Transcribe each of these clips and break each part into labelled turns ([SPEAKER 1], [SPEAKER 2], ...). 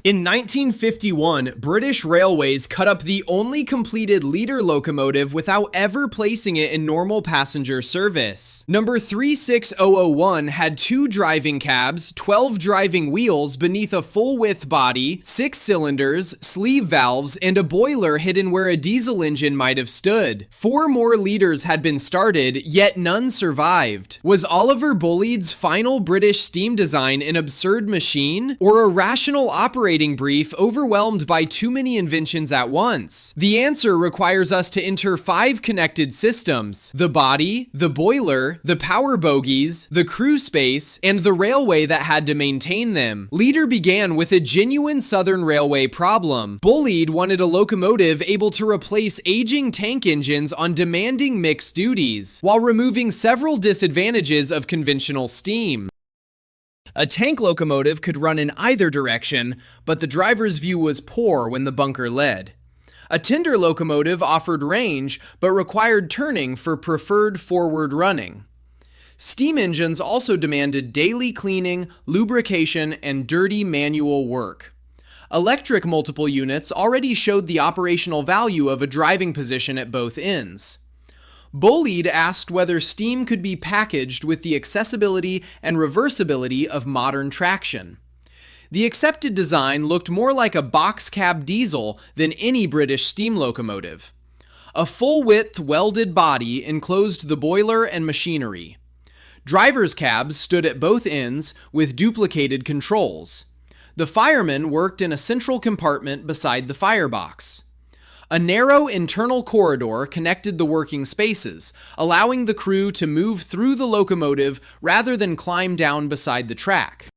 [SPEAKER 1] In 1951, British Railways cut up the only completed Leader locomotive without ever placing it in normal passenger service. Number 36001 had 2 driving cabs, 12 driving wheels beneath a full-width body, 6 cylinders, sleeve valves, and a boiler hidden where a diesel engine might have stood. 4 more Leaders had been started, yet none survived. Was Oliver Bulleid's final British steam design an absurd machine, or a rational operating brief overwhelmed by too many inventions at once? The answer requires us to enter 5 connected systems: the body, the boiler, the power bogies, the crew space, and the railway that had to maintain them. Leader began with a genuine Southern Railway problem. Bulleid wanted a locomotive able to replace aging tank engines on demanding mixed duties, while removing several disadvantages of conventional steam. A tank locomotive could run in either direction, but the driver's view was poor when the bunker led. A tender locomotive offered range, but required turning for preferred forward running. Steam engines also demanded daily cleaning, lubrication, and dirty manual work. Electric multiple units already showed the operational value of a driving position at both ends. Bulleid asked whether steam could be packaged with the accessibility and reversibility of modern traction. The accepted design looked more like a box cab diesel than any British steam locomotive. A full-width welded body enclosed the boiler and machinery. Driver's cabs stood at both ends with duplicated controls. The fireman worked in a central compartment beside the firebox. A narrow internal corridor connected the working spaces, allowing the crew to move through the locomotive rather than climb down beside the track.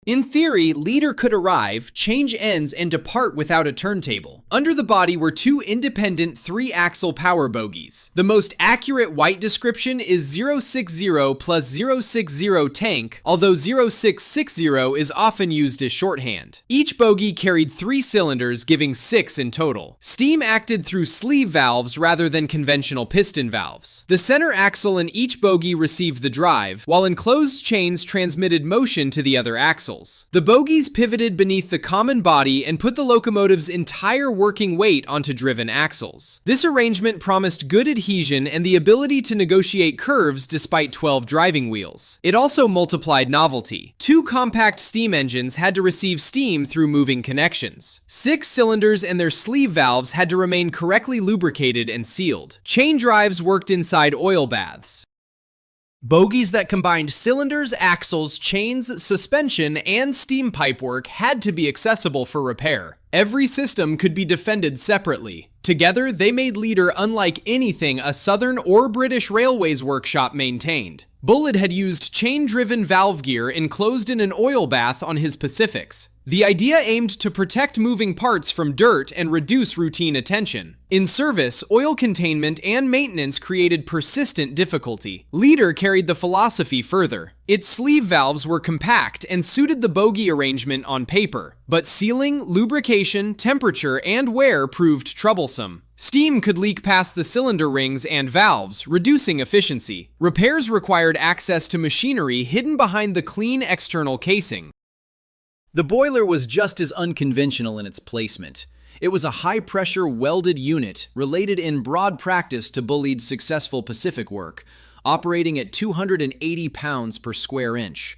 [SPEAKER 1] In theory, Leader could arrive, change ends, and depart without a turntable. Under the body were 2 independent 3-axle power bogies. The most accurate white description is 060 plus 060 tank, although 0660 is often used as shorthand. Each bogie carried 3 cylinders, giving 6 in total. Steam acted through sleeve valves rather than conventional piston valves. The center axle in each bogie received the drive, while enclosed chains transmitted motion to the other axle. The bogies pivoted beneath the common body and put the locomotive's entire working weight onto driven axles. This arrangement promised good adhesion and the ability to negotiate curves despite 12 driving wheels. It also multiplied novelty. 2 compact steam engines had to receive steam through moving connections. 6 cylinders and their sleeve valves had to remain correctly lubricated and sealed. Chain drives worked inside oil baths. Bogies that combined cylinders, axles, chains, suspension, and steam pipework had to be accessible for repair. Every system could be defended separately. Together, they made Leader unlike anything a Southern or British Railways workshop maintained. Bulleid had used chain-driven valve gear enclosed in an oil bath on his Pacifics. The idea aimed to protect moving parts from dirt and reduce routine attention. In service, oil containment and maintenance created persistent difficulty. Leader carried the philosophy further. Its sleeve valves were compact and suited the bogie arrangement on paper, but sealing, lubrication, temperature, and wear proved troublesome. Steam could leak past the cylinder rings and valves, reducing efficiency. Repairs required access to machinery hidden behind the clean external casing.
[SPEAKER 2] The boiler was just as unconventional in its placement. It was a high-pressure welded unit related in broad practice to Bulleid's successful Pacific work, operating at 280 pounds per square inch.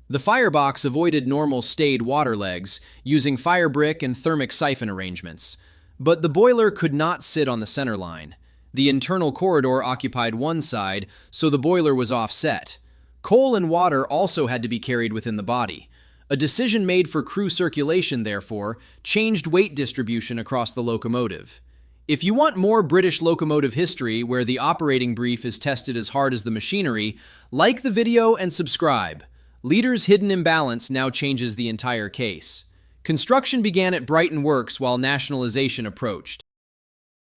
[SPEAKER 2] The firebox avoided normal stayed water legs, using fire brick and thermic siphon arrangements. But the boiler could not sit on the center line. The internal corridor occupied one side, so the boiler was offset. Coal and water also had to be carried within the body. A decision made for crew circulation, therefore, changed weight distribution across the locomotive. If you want more British locomotive history where the operating brief is tested as hard as the machinery, like the video and subscribe. Leader's hidden imbalance now changes the entire case. Construction began at Brighton Works while nationalization approached.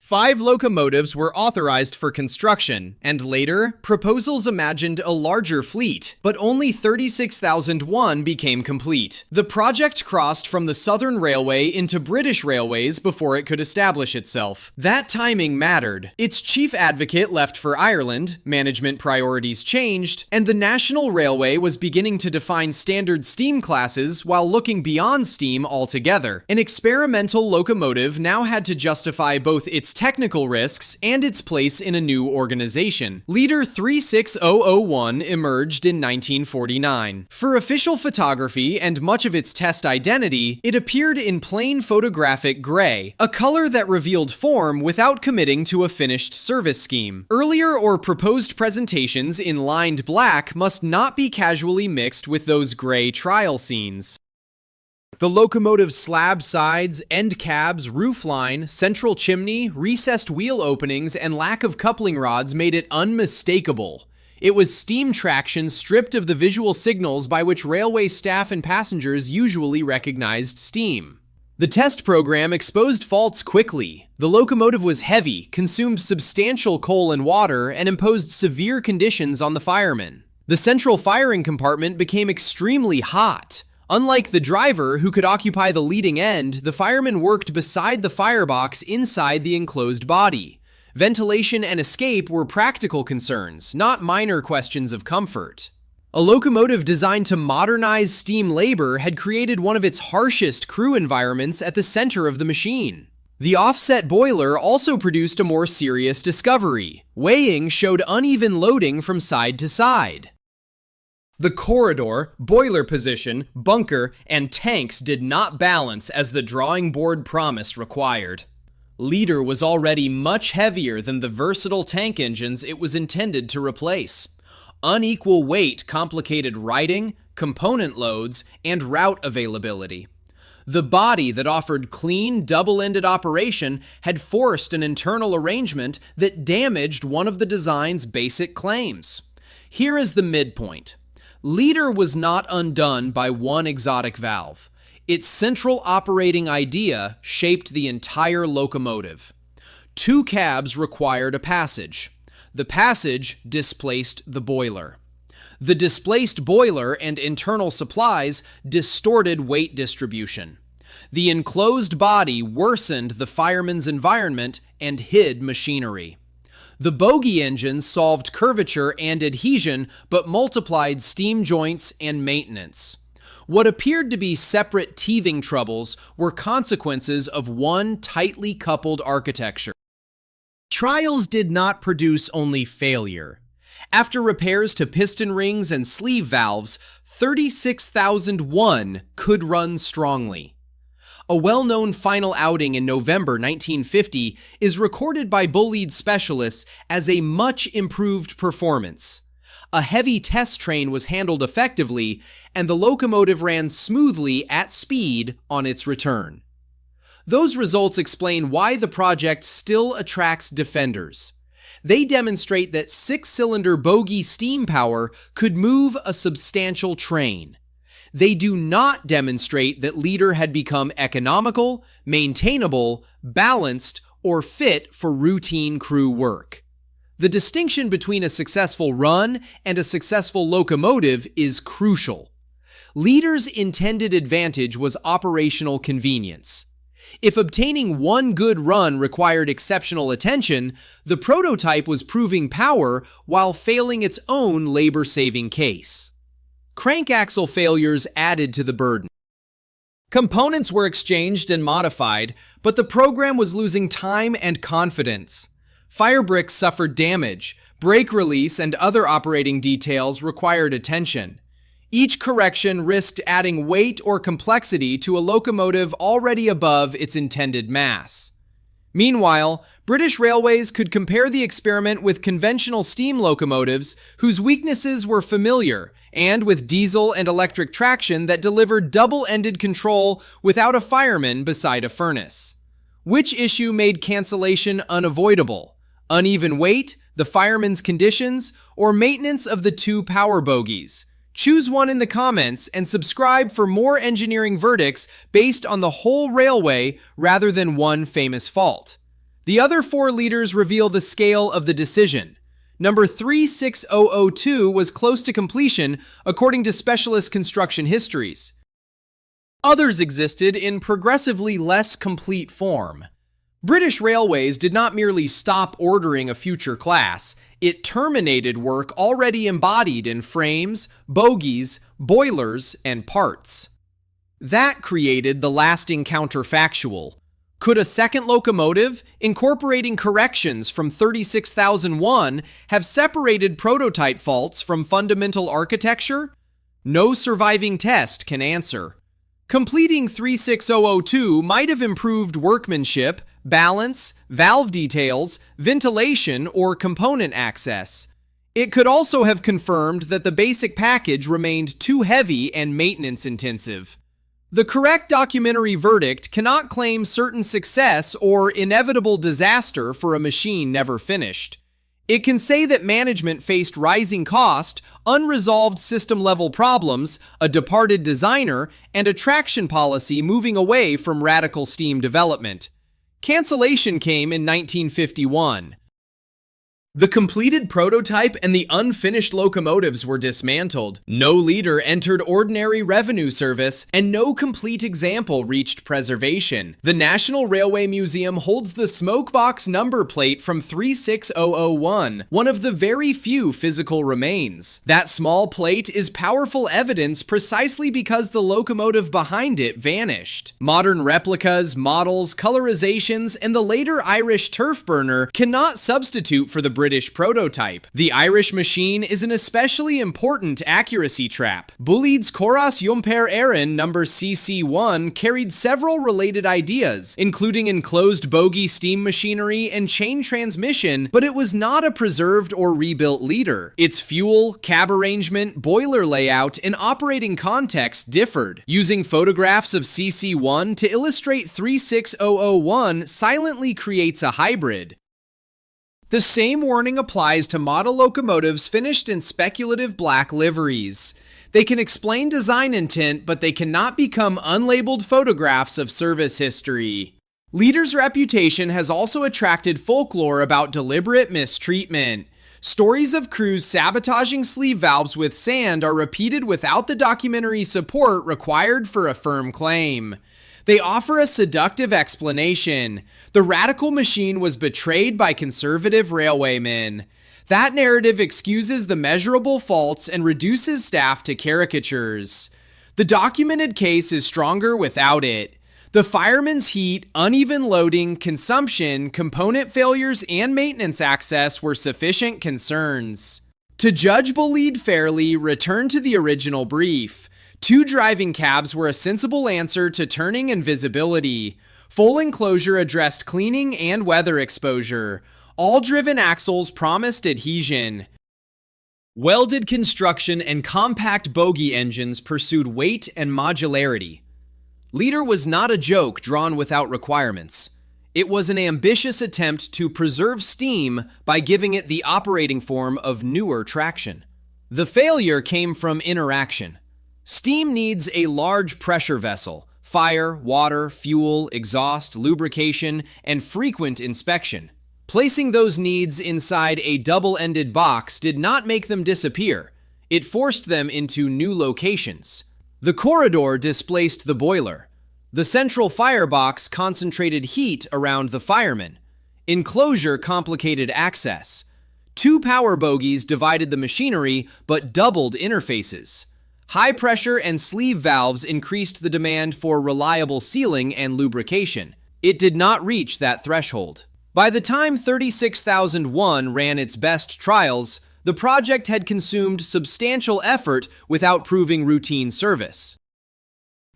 [SPEAKER 1] 5 locomotives were authorized for construction, and later, proposals imagined a larger fleet, but only 36,001 became complete. The project crossed from the Southern Railway into British Railways before it could establish itself. That timing mattered. Its chief advocate left for Ireland, management priorities changed, and the National Railway was beginning to define standard steam classes while looking beyond steam altogether. An experimental locomotive now had to justify both its technical risks and its place in a new organization. Leader 36001 emerged in 1949. For official photography and much of its test identity, it appeared in plain photographic gray, a color that revealed form without committing to a finished service scheme. Earlier or proposed presentations in lined black must not be casually mixed with those gray trial scenes. The locomotive's slab sides, end cabs, roofline, central chimney, recessed wheel openings, and lack of coupling rods made it unmistakable. It was steam traction stripped of the visual signals by which railway staff and passengers usually recognized steam. The test program exposed faults quickly. The locomotive was heavy, consumed substantial coal and water, and imposed severe conditions on the firemen. The central firing compartment became extremely hot. Unlike the driver, who could occupy the leading end, the fireman worked beside the firebox inside the enclosed body. Ventilation and escape were practical concerns, not minor questions of comfort. A locomotive designed to modernize steam labor had created one of its harshest crew environments at the center of the machine. The offset boiler also produced a more serious discovery. Weighing showed uneven loading from side to side. The corridor, boiler position, bunker, and tanks did not balance as the drawing board promise required. Leader was already much heavier than the versatile tank engines it was intended to replace. Unequal weight complicated righting, component loads, and route availability. The body that offered clean, double-ended operation had forced an internal arrangement that damaged one of the design's basic claims. Here is the midpoint. Leader was not undone by one exotic valve. Its central operating idea shaped the entire locomotive. 2 cabs required a passage. The passage displaced the boiler. The displaced boiler and internal supplies distorted weight distribution. The enclosed body worsened the fireman's environment and hid machinery. The bogie engines solved curvature and adhesion, but multiplied steam joints and maintenance. What appeared to be separate teething troubles were consequences of one tightly coupled architecture. Trials did not produce only failure. After repairs to piston rings and sleeve valves, 36,001 could run strongly. A well-known final outing in November 1950 is recorded by Bulleid specialists as a much improved performance. A heavy test train was handled effectively, and the locomotive ran smoothly at speed on its return. Those results explain why the project still attracts defenders. They demonstrate that 6-cylinder bogie steam power could move a substantial train. They do not demonstrate that Leader had become economical, maintainable, balanced, or fit for routine crew work. The distinction between a successful run and a successful locomotive is crucial. Leader's intended advantage was operational convenience. If obtaining one good run required exceptional attention, the prototype was proving power while failing its own labor-saving case. Crank axle failures added to the burden. Components were exchanged and modified, but the program was losing time and confidence. Firebricks suffered damage, brake release and other operating details required attention. Each correction risked adding weight or complexity to a locomotive already above its intended mass. Meanwhile, British Railways could compare the experiment with conventional steam locomotives whose weaknesses were familiar, and with diesel and electric traction that delivered double-ended control without a fireman beside a furnace. Which issue made cancellation unavoidable? Uneven weight, the fireman's conditions, or maintenance of the 2 power bogies? Choose one in the comments and subscribe for more engineering verdicts based on the whole railway rather than one famous fault. The other four leaders reveal the scale of the decision. Number 36002 was close to completion, according to specialist construction histories. Others existed in progressively less complete form. British Railways did not merely stop ordering a future class, it terminated work already embodied in frames, bogies, boilers, and parts. That created the lasting counterfactual. Could a second locomotive, incorporating corrections from 36001, have separated prototype faults from fundamental architecture? No surviving test can answer. Completing 36002 might have improved workmanship, balance, valve details, ventilation, or component access. It could also have confirmed that the basic package remained too heavy and maintenance intensive. The correct documentary verdict cannot claim certain success or inevitable disaster for a machine never finished. It can say that management faced rising cost, unresolved system-level problems, a departed designer, and a traction policy moving away from radical steam development. Cancellation came in 1951. The completed prototype and the unfinished locomotives were dismantled. No leader entered ordinary revenue service, and no complete example reached preservation. The National Railway Museum holds the smokebox number plate from 36001, one of the very few physical remains. That small plate is powerful evidence precisely because the locomotive behind it vanished. Modern replicas, models, colorizations, and the later Irish turf burner cannot substitute for the British prototype. The Irish machine is an especially important accuracy trap. Bulleid's Coras Jumper Erin number CC1 carried several related ideas, including enclosed bogie steam machinery and chain transmission, but it was not a preserved or rebuilt leader. Its fuel, cab arrangement, boiler layout, and operating context differed. Using photographs of CC1 to illustrate 36001 silently creates a hybrid. The same warning applies to model locomotives finished in speculative black liveries. They can explain design intent, but they cannot become unlabeled photographs of service history. Leader's reputation has also attracted folklore about deliberate mistreatment. Stories of crews sabotaging sleeve valves with sand are repeated without the documentary support required for a firm claim. They offer a seductive explanation. The radical machine was betrayed by conservative railwaymen. That narrative excuses the measurable faults and reduces staff to caricatures. The documented case is stronger without it. The fireman's heat, uneven loading, consumption, component failures, and maintenance access were sufficient concerns. To judge Bulleid fairly, return to the original brief. Two driving cabs were a sensible answer to turning and visibility. Full enclosure addressed cleaning and weather exposure. All driven axles promised adhesion. Welded construction and compact bogie engines pursued weight and modularity. Leader was not a joke drawn without requirements. It was an ambitious attempt to preserve steam by giving it the operating form of newer traction. The failure came from interaction. Steam needs a large pressure vessel, fire, water, fuel, exhaust, lubrication, and frequent inspection. Placing those needs inside a double-ended box did not make them disappear. It forced them into new locations. The corridor displaced the boiler. The central firebox concentrated heat around the fireman. Enclosure complicated access. Two power bogies divided the machinery but doubled interfaces. High pressure and sleeve valves increased the demand for reliable sealing and lubrication. It did not reach that threshold. By the time 36001 ran its best trials, the project had consumed substantial effort without proving routine service.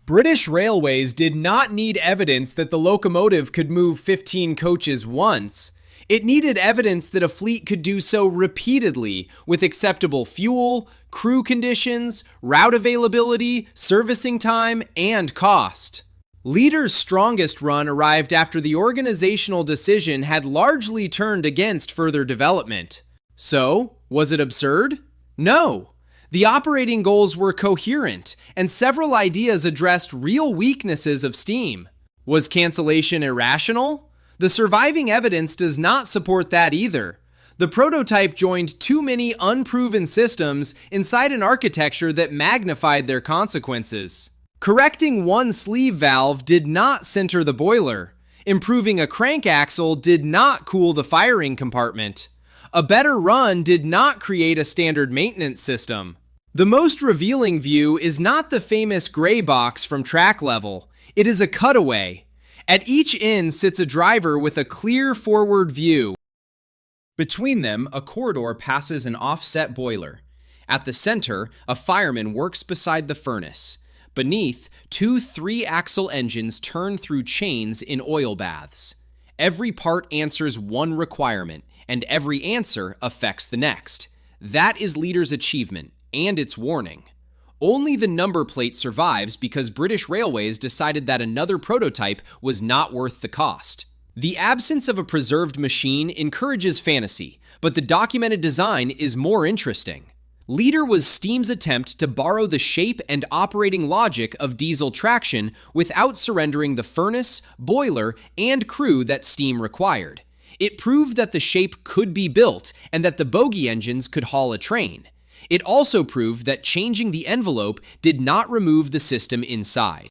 [SPEAKER 1] British Railways did not need evidence that the locomotive could move 15 coaches once. It needed evidence that a fleet could do so repeatedly with acceptable fuel, crew conditions, route availability, servicing time, and cost. Leader's strongest run arrived after the organizational decision had largely turned against further development. So, was it absurd? No. The operating goals were coherent, and several ideas addressed real weaknesses of steam. Was cancellation irrational? The surviving evidence does not support that either. The prototype joined too many unproven systems inside an architecture that magnified their consequences. Correcting one sleeve valve did not center the boiler. Improving a crank axle did not cool the firing compartment. A better run did not create a standard maintenance system. The most revealing view is not the famous gray box from track level. It is a cutaway. At each end sits a driver with a clear forward view. Between them, a corridor passes an offset boiler. At the center, a fireman works beside the furnace. Beneath, two 3-axle engines turn through chains in oil baths. Every part answers one requirement, and every answer affects the next. That is Leader's achievement, and its warning. Only the number plate survives because British Railways decided that another prototype was not worth the cost. The absence of a preserved machine encourages fantasy, but the documented design is more interesting. Leader was steam's attempt to borrow the shape and operating logic of diesel traction without surrendering the furnace, boiler, and crew that steam required. It proved that the shape could be built and that the bogie engines could haul a train. It also proved that changing the envelope did not remove the system inside.